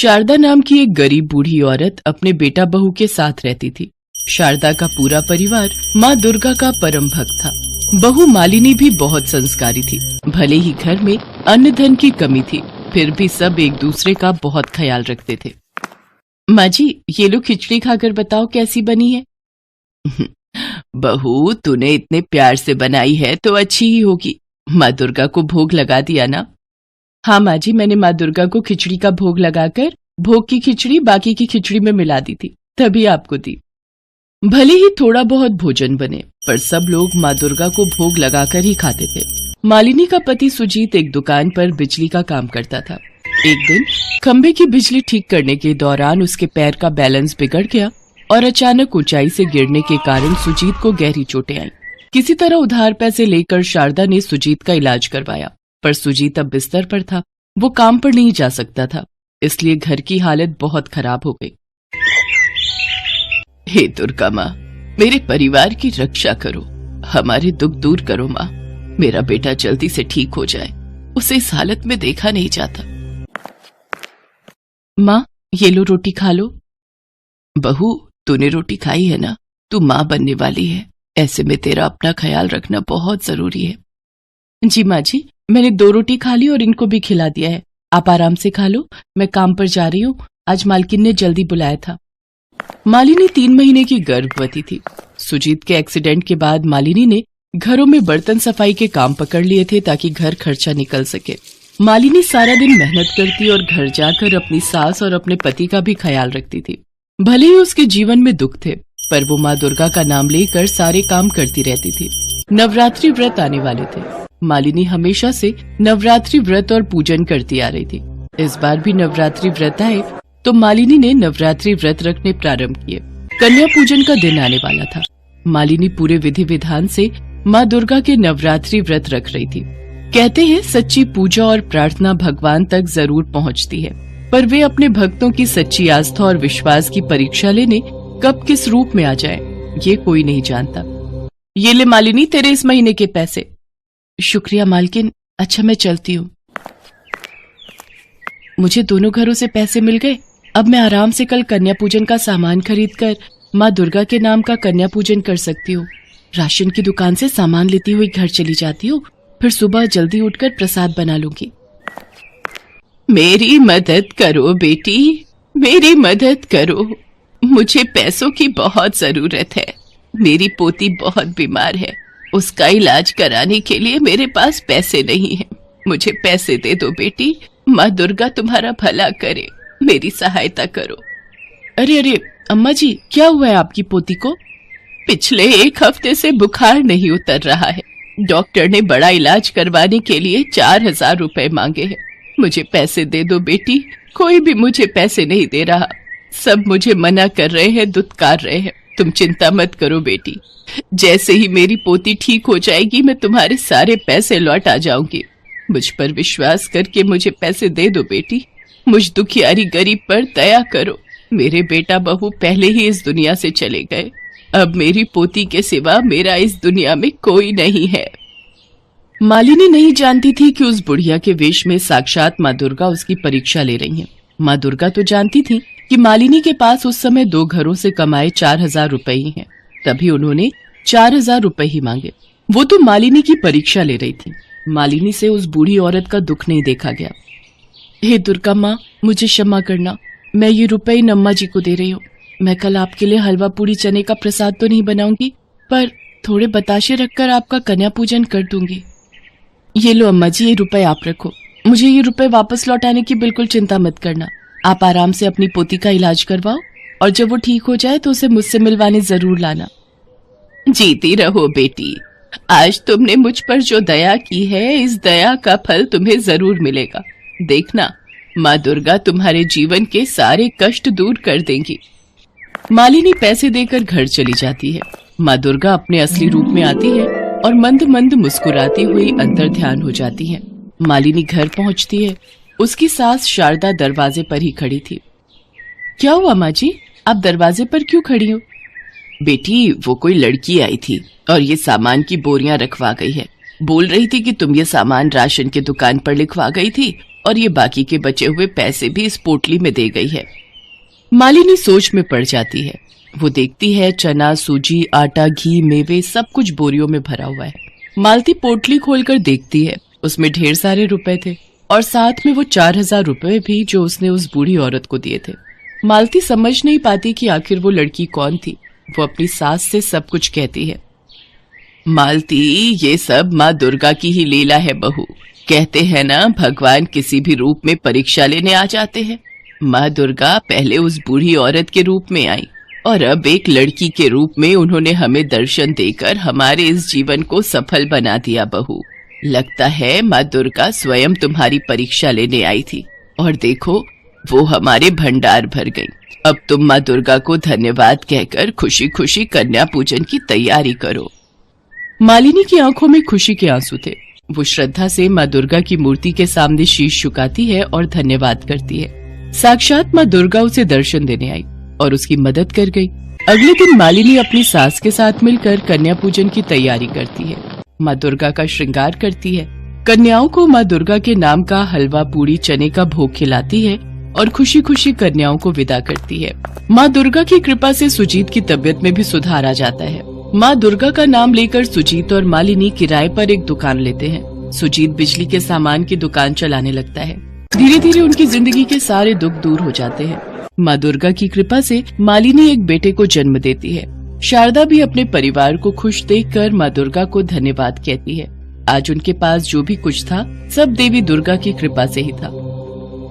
शारदा नाम की एक गरीब बूढ़ी औरत अपने बेटा बहू के साथ रहती थी। शारदा का पूरा परिवार माँ दुर्गा का परम भक्त था। बहू मालिनी भी बहुत संस्कारी थी। भले ही घर में अन्न धन की कमी थी, फिर भी सब एक दूसरे का बहुत ख्याल रखते थे। माँ जी, ये लो खिचड़ी खाकर बताओ कैसी बनी है। बहू, तूने इतने प्यार से बनाई है तो अच्छी ही होगी। माँ दुर्गा को भोग लगा दिया ना? हाँ माँ जी, मैंने माँ दुर्गा को खिचड़ी का भोग लगाकर भोग की खिचड़ी बाकी की खिचड़ी में मिला दी थी, तभी आपको दी। भले ही थोड़ा बहुत भोजन बने, पर सब लोग माँ दुर्गा को भोग लगाकर ही खाते थे। मालिनी का पति सुजीत एक दुकान पर बिजली का काम करता था। एक दिन खंभे की बिजली ठीक करने के दौरान उसके पैर का बैलेंस बिगड़ गया और अचानक ऊंचाई से गिरने के कारण सुजीत को गहरी चोटें आईं। किसी तरह उधार पैसे लेकर शारदा ने सुजीत का इलाज करवाया, पर सुजीत अब बिस्तर पर था। वो काम पर नहीं जा सकता था, इसलिए घर की हालत बहुत खराब हो गई। हे दुर्गा माँ, मेरे परिवार की रक्षा करो, हमारे दुख दूर करो माँ। मेरा बेटा जल्दी से ठीक हो जाए, उसे इस हालत में देखा नहीं जाता। माँ, ये लो रोटी खा लो। बहू, तूने रोटी खाई है ना? तू माँ बनने वाली है, ऐसे में तेरा अपना ख्याल रखना बहुत जरूरी है। जी माँ जी, मैंने 2 रोटी खा ली और इनको भी खिला दिया है। आप आराम से खा लो, मैं काम पर जा रही हूँ, आज मालकिन ने जल्दी बुलाया था। मालिनी 3 महीने की गर्भवती थी। सुजीत के एक्सीडेंट के बाद मालिनी ने घरों में बर्तन सफाई के काम पकड़ लिए थे ताकि घर खर्चा निकल सके। मालिनी सारा दिन मेहनत करती और घर जाकर अपनी सास और अपने पति का भी ख्याल रखती थी। भले ही उसके जीवन में दुख थे, पर वो माँ दुर्गा का नाम लेकर सारे काम करती रहती थी। नवरात्रि व्रत आने वाले थे। मालिनी हमेशा से नवरात्रि व्रत और पूजन करती आ रही थी। इस बार भी नवरात्रि व्रत आए तो मालिनी ने नवरात्रि व्रत रखने प्रारंभ किए। कन्या पूजन का दिन आने वाला था। मालिनी पूरे विधि विधान से माँ दुर्गा के नवरात्रि व्रत रख रही थी। कहते हैं सच्ची पूजा और प्रार्थना भगवान तक जरूर पहुँचती है, पर वे अपने भक्तों की सच्ची आस्था और विश्वास की परीक्षा लेने कब किस रूप में आ जाए, ये कोई नहीं जानता। ये ले मालिनी, तेरे इस महीने के पैसे। शुक्रिया मालकिन, अच्छा मैं चलती हूँ। मुझे दोनों घरों से पैसे मिल गए। अब मैं आराम से कल कन्या पूजन का सामान खरीद कर माँ दुर्गा के नाम का कन्या पूजन कर सकती हूँ। राशन की दुकान से सामान लेती हुई घर चली जाती हूँ, फिर सुबह जल्दी उठकर प्रसाद बना लूंगी। मेरी मदद करो बेटी, मेरी मदद करो, मुझे पैसों की बहुत जरूरत है। मेरी पोती बहुत बीमार है, उसका इलाज कराने के लिए मेरे पास पैसे नहीं है। मुझे पैसे दे दो बेटी, माँ दुर्गा तुम्हारा भला करे, मेरी सहायता करो। अरे अरे अम्मा जी, क्या हुआ है आपकी पोती को? पिछले 1 हफ्ते से बुखार नहीं उतर रहा है। डॉक्टर ने बड़ा इलाज करवाने के लिए 4000 रुपए मांगे हैं। मुझे पैसे दे दो बेटी, कोई भी मुझे पैसे नहीं दे रहा। सब मुझे मना कर रहे हैं, दुत्कार रहे हैं। तुम चिंता मत करो बेटी, जैसे ही मेरी पोती ठीक हो जाएगी मैं तुम्हारे सारे पैसे लौट आ जाऊंगी। मुझ पर विश्वास करके मुझे पैसे दे दो बेटी, मुझ दुखियारी गरीब पर दया करो। मेरे बेटा बहू पहले ही इस दुनिया से चले गए, अब मेरी पोती के सिवा मेरा इस दुनिया में कोई नहीं है। मालिनी नहीं जानती थी कि उस बुढ़िया के वेश में साक्षात माँ दुर्गा उसकी परीक्षा ले रही हैं। माँ दुर्गा तो जानती थी कि मालिनी के पास उस समय 2 घरों से कमाए 4000 रुपए ही हैं, तभी उन्होंने 4000 रुपए ही मांगे। वो तो मालिनी की परीक्षा ले रही थी। मालिनी से उस बूढ़ी औरत का दुख नहीं देखा गया। हे दुर्गा माँ, मुझे क्षमा करना, मैं ये रुपए इन अम्मा जी को दे रही हूँ। मैं कल आपके लिए हलवा पूरी चने का प्रसाद तो नहीं बनाऊंगी, पर थोड़े बताशे रखकर आपका कन्या पूजन कर दूंगी। ये लो अम्मा जी, ये रुपए आप रखो। मुझे ये रुपए वापस लौटाने की बिल्कुल चिंता मत करना। आप आराम से अपनी पोती का इलाज करवाओ और जब वो ठीक हो जाए तो उसे मुझसे मिलवाने जरूर लाना। जीती रहो बेटी, आज तुमने मुझ पर जो दया की है, इस दया का फल तुम्हें जरूर मिलेगा। देखना, माँ दुर्गा तुम्हारे जीवन के सारे कष्ट दूर कर देंगी। मालिनी पैसे देकर घर चली जाती है। माँ दुर्गा अपने असली रूप में आती है और मंद मंद मुस्कुराती हुई अंतर ध्यान हो जाती है। मालिनी घर पहुंचती है। उसकी सास शारदा दरवाजे पर ही खड़ी थी। क्या हुआ माँ जी, आप दरवाजे पर क्यों खड़ी हो? बेटी, वो कोई लड़की आई थी और ये सामान की बोरियां रखवा गई है। बोल रही थी कि तुम ये सामान राशन की दुकान पर लिखवा गई थी और ये बाकी के बचे हुए पैसे भी इस पोटली में दे गई है। मालिनी सोच में पड़ जाती है। वो देखती है चना, सूजी, आटा, घी, मेवे सब कुछ बोरियों में भरा हुआ है। मालती पोटली खोलकर देखती है, उसमें ढेर सारे रुपए थे और साथ में वो 4000 रुपए भी जो उसने उस बूढ़ी औरत को दिए थे। मालती समझ नहीं पाती कि आखिर वो लड़की कौन थी। वो अपनी सास से सब कुछ कहती है। मालती, ये सब माँ दुर्गा की ही लीला है बहू। कहते हैं ना, भगवान किसी भी रूप में परीक्षा लेने आ जाते हैं। माँ दुर्गा पहले उस बूढ़ी औरत के रूप में आई और अब एक लड़की के रूप में उन्होंने हमें दर्शन देकर हमारे इस जीवन को सफल बना दिया बहू। लगता है माँ दुर्गा स्वयं तुम्हारी परीक्षा लेने आई थी और देखो वो हमारे भंडार भर गई। अब तुम माँ दुर्गा को धन्यवाद कहकर खुशी खुशी कन्या पूजन की तैयारी करो। मालिनी की आंखों में खुशी के आंसू थे। वो श्रद्धा से माँ दुर्गा की मूर्ति के सामने शीश झुकाती है और धन्यवाद करती है। साक्षात माँ दुर्गा उसे दर्शन देने आई और उसकी मदद कर गई। अगले दिन मालिनी अपनी सास के साथ मिलकर कन्या पूजन की तैयारी करती है। माँ दुर्गा का श्रृंगार करती है। कन्याओं को माँ दुर्गा के नाम का हलवा, पूड़ी, चने का भोग खिलाती है और खुशी खुशी कन्याओं को विदा करती है। माँ दुर्गा की कृपा से सुजीत की तबीयत में भी सुधार आ जाता है। माँ दुर्गा का नाम लेकर सुजीत और मालिनी किराए पर एक दुकान लेते हैं। सुजीत बिजली के सामान की दुकान चलाने लगता है। धीरे धीरे उनकी जिंदगी के सारे दुख दूर हो जाते हैं। माँ दुर्गा की कृपा से मालिनी एक बेटे को जन्म देती है। शारदा भी अपने परिवार को खुश देखकर माँ दुर्गा को धन्यवाद कहती है। आज उनके पास जो भी कुछ था सब देवी दुर्गा की कृपा से ही था।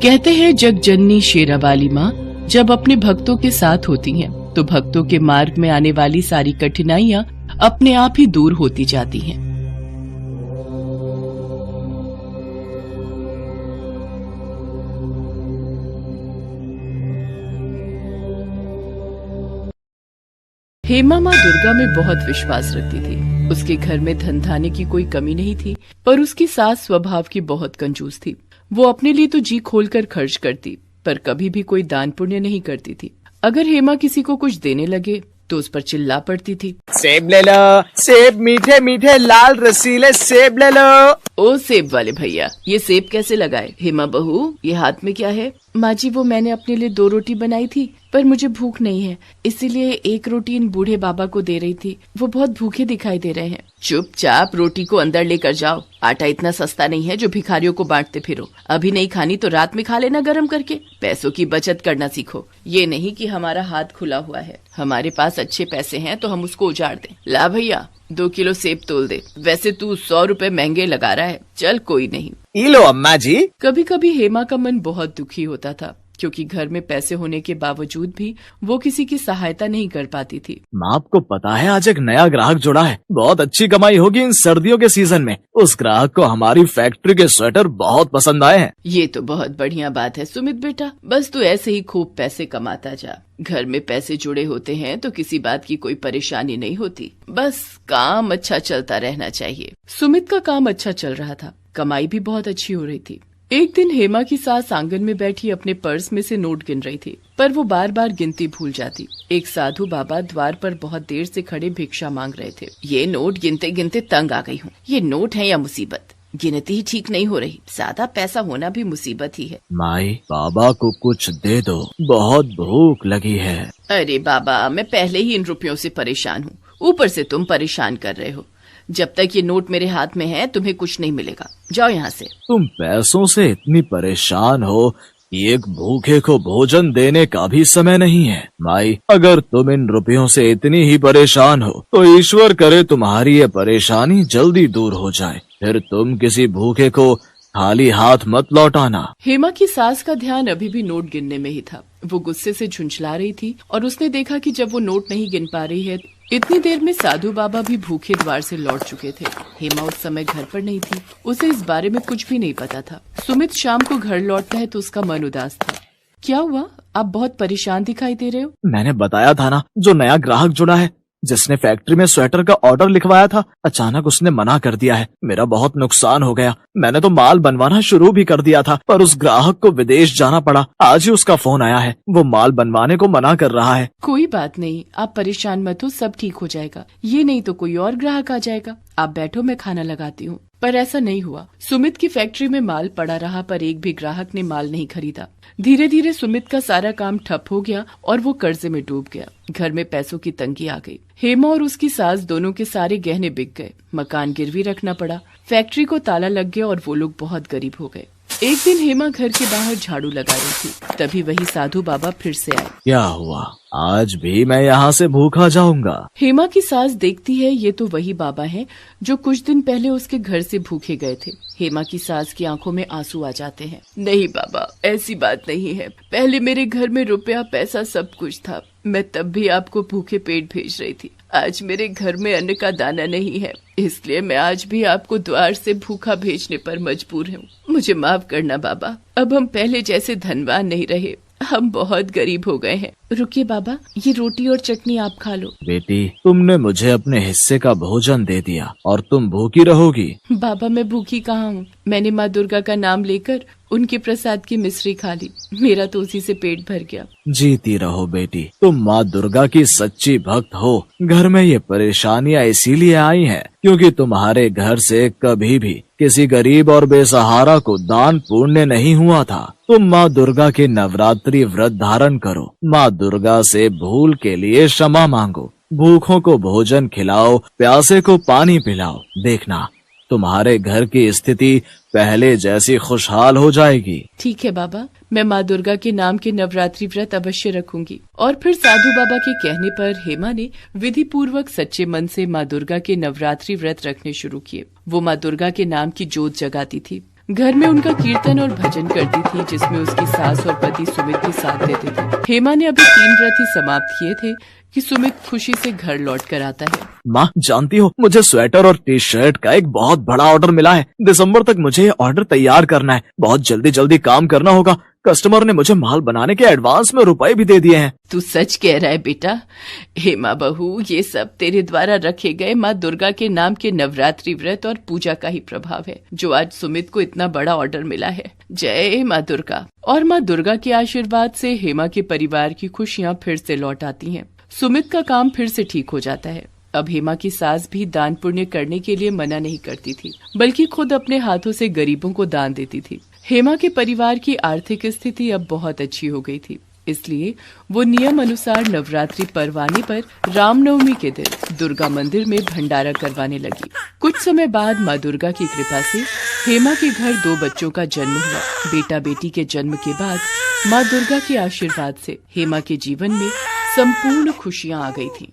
कहते हैं जग जननी शेरा वाली माँ जब अपने भक्तों के साथ होती हैं, तो भक्तों के मार्ग में आने वाली सारी कठिनाइयाँ अपने आप ही दूर होती जाती हैं। हेमा माँ दुर्गा में बहुत विश्वास रखती थी। उसके घर में धन धान्य की कोई कमी नहीं थी, पर उसकी सास स्वभाव की बहुत कंजूस थी। वो अपने लिए तो जी खोलकर खर्च करती, पर कभी भी कोई दान पुण्य नहीं करती थी। अगर हेमा किसी को कुछ देने लगे तो उस पर चिल्ला पड़ती थी। सेब ले लो, सेब मीठे मीठे लाल रसीले सेब ले लो। ओ सेब वाले भैया, ये सेब कैसे लगाए? हेमा बहू, ये हाथ में क्या है? माँ जी, वो मैंने अपने लिए 2 रोटी बनाई थी, पर मुझे भूख नहीं है, इसीलिए 1 रोटी इन बूढ़े बाबा को दे रही थी। वो बहुत भूखे दिखाई दे रहे हैं। चुपचाप रोटी को अंदर लेकर जाओ। आटा इतना सस्ता नहीं है जो भिखारियों को बांटते फिरो। अभी नहीं खानी तो रात में खा लेना गरम करके। पैसों की बचत करना सीखो। ये नहीं कि हमारा हाथ खुला हुआ है। हमारे पास अच्छे पैसे हैं तो हम उसको उजाड़ दें। ला भैया, 2 किलो सेब तोल दे। वैसे तू 100 रुपए महंगे लगा रहा है। चल कोई नहीं। ये लो अम्मा जी। कभी कभी हेमा का मन बहुत दुखी होता था, क्योंकि घर में पैसे होने के बावजूद भी वो किसी की सहायता नहीं कर पाती थी। माँ, आपको पता है आज एक नया ग्राहक जुड़ा है। बहुत अच्छी कमाई होगी इन सर्दियों के सीजन में। उस ग्राहक को हमारी फैक्ट्री के स्वेटर बहुत पसंद आए हैं। ये तो बहुत बढ़िया बात है सुमित बेटा। बस तू ऐसे ही खूब पैसे कमाता जा। घर में पैसे जुड़े होते हैं तो किसी बात की कोई परेशानी नहीं होती। बस काम अच्छा चलता रहना चाहिए। सुमित का काम अच्छा चल रहा था, कमाई भी बहुत अच्छी हो रही थी। एक दिन हेमा की सास आंगन में बैठी अपने पर्स में से नोट गिन रही थी, पर वो बार बार गिनती भूल जाती। एक साधु बाबा द्वार पर बहुत देर से खड़े भिक्षा मांग रहे थे। ये नोट गिनते गिनते तंग आ गई हूँ। ये नोट है या मुसीबत? गिनती ही ठीक नहीं हो रही। ज्यादा पैसा होना भी मुसीबत ही है। माई, बाबा को कुछ दे दो, बहुत भूख लगी है। अरे बाबा, मैं पहले ही इन रुपयों से परेशान हूँ, ऊपर से तुम परेशान कर रहे हो। जब तक ये नोट मेरे हाथ में है तुम्हें कुछ नहीं मिलेगा। जाओ यहाँ से। तुम पैसों से इतनी परेशान हो कि एक भूखे को भोजन देने का भी समय नहीं है। माई, अगर तुम इन रुपयों से इतनी ही परेशान हो तो ईश्वर करे तुम्हारी ये परेशानी जल्दी दूर हो जाए। फिर तुम किसी भूखे को खाली हाथ मत लौटाना। हेमा की सास का ध्यान अभी भी नोट गिनने में ही था। वो गुस्से से झुंझला रही थी और उसने देखा कि जब वो नोट नहीं गिन पा रही है, इतनी देर में साधु बाबा भी भूखे द्वार से लौट चुके थे। हेमा उस समय घर पर नहीं थी, उसे इस बारे में कुछ भी नहीं पता था। सुमित शाम को घर लौटता है तो उसका मन उदास था। क्या हुआ? आप बहुत परेशान दिखाई दे रहे हो। मैंने बताया था ना, जो नया ग्राहक जुड़ा है, जिसने फैक्ट्री में स्वेटर का ऑर्डर लिखवाया था, अचानक उसने मना कर दिया है। मेरा बहुत नुकसान हो गया। मैंने तो माल बनवाना शुरू भी कर दिया था, पर उस ग्राहक को विदेश जाना पड़ा। आज ही उसका फोन आया है, वो माल बनवाने को मना कर रहा है। कोई बात नहीं, आप परेशान मत हो, सब ठीक हो जाएगा। ये नहीं तो कोई और ग्राहक आ जाएगा। आप बैठो, मैं खाना लगाती हूँ। पर ऐसा नहीं हुआ। सुमित की फैक्ट्री में माल पड़ा रहा पर एक भी ग्राहक ने माल नहीं खरीदा। धीरे धीरे सुमित का सारा काम ठप हो गया और वो कर्जे में डूब गया। घर में पैसों की तंगी आ गई। हेमा और उसकी सास दोनों के सारे गहने बिक गए। मकान गिरवी रखना पड़ा। फैक्ट्री को ताला लग गया और वो लोग बहुत गरीब हो गए। एक दिन हेमा घर के बाहर झाड़ू लगा रही थी, तभी वही साधु बाबा फिर से आए। क्या हुआ? आज भी मैं यहाँ से भूखा जाऊंगा? हेमा की सास देखती है ये तो वही बाबा हैं जो कुछ दिन पहले उसके घर से भूखे गए थे। हेमा की सास की आंखों में आंसू आ जाते हैं। नहीं बाबा, ऐसी बात नहीं है। पहले मेरे घर में रुपया पैसा सब कुछ था। मैं तब भी आपको भूखे पेट भेज रही थी। आज मेरे घर में अन्न का दाना नहीं है, इसलिए मैं आज भी आपको द्वार से भूखा भेजने पर मजबूर हूँ। मुझे माफ करना बाबा। अब हम पहले जैसे धनवान नहीं रहे, हम बहुत गरीब हो गए हैं। रुकिए बाबा, ये रोटी और चटनी आप खा लो। बेटी, तुमने मुझे अपने हिस्से का भोजन दे दिया और तुम भूखी रहोगी? बाबा, मैं भूखी कहाँ हूँ। मैंने माँ दुर्गा का नाम लेकर उनके प्रसाद की मिश्री खा ली। मेरा तो उसी से पेट भर गया। जीती रहो बेटी, तुम माँ दुर्गा की सच्ची भक्त हो। घर में ये परेशानियाँ इसीलिए आई हैं क्योंकि तुम्हारे घर से कभी भी किसी गरीब और बेसहारा को दान पुण्य नहीं हुआ था। तुम माँ दुर्गा के नवरात्रि व्रत धारण करो। माँ दुर्गा से भूल के लिए क्षमा मांगो। भूखों को भोजन खिलाओ, प्यासे को पानी पिलाओ। देखना, तुम्हारे घर की स्थिति पहले जैसी खुशहाल हो जाएगी। ठीक है बाबा, मैं माँ दुर्गा के नाम के नवरात्रि व्रत अवश्य रखूंगी। और फिर साधु बाबा के कहने पर हेमा ने विधि पूर्वक सच्चे मन से माँ दुर्गा के नवरात्रि व्रत रखने शुरू किए। वो माँ दुर्गा के नाम की जोत जगाती थी। घर में उनका कीर्तन और भजन करती थी, जिसमें उसकी सास और पति सुमित भी साथ देते थे। हेमा ने अभी 3 व्रत ही समाप्त किए थे कि सुमित खुशी से घर लौट कर आता है। माँ, जानती हो, मुझे स्वेटर और टी शर्ट का एक बहुत बड़ा ऑर्डर मिला है। दिसंबर तक मुझे ये ऑर्डर तैयार करना है। बहुत जल्दी जल्दी काम करना होगा। कस्टमर ने मुझे माल बनाने के एडवांस में रुपए भी दे दिए हैं। तू सच कह रहा है बेटा। हेमा बहू, ये सब तेरे द्वारा रखे गए माँ दुर्गा के नाम के नवरात्रि व्रत और पूजा का ही प्रभाव है, जो आज सुमित को इतना बड़ा ऑर्डर मिला है। जय माँ दुर्गा। और माँ दुर्गा के आशीर्वाद से हेमा के परिवार की खुशियाँ फिर से लौट आती हैं। सुमित का काम फिर से ठीक हो जाता है। अब हेमा की सास भी दान पुण्य करने के लिए मना नहीं करती थी, बल्कि खुद अपने हाथों से गरीबों को दान देती थी। हेमा के परिवार की आर्थिक स्थिति अब बहुत अच्छी हो गई थी, इसलिए वो नियम अनुसार नवरात्रि पर्व आने पर रामनवमी के दिन दुर्गा मंदिर में भंडारा करवाने लगी। कुछ समय बाद माँ दुर्गा की कृपा से हेमा के घर 2 बच्चों का जन्म हुआ। बेटा बेटी के जन्म के बाद माँ दुर्गा के आशीर्वाद से हेमा के जीवन में संपूर्ण खुशियाँ आ गई थी।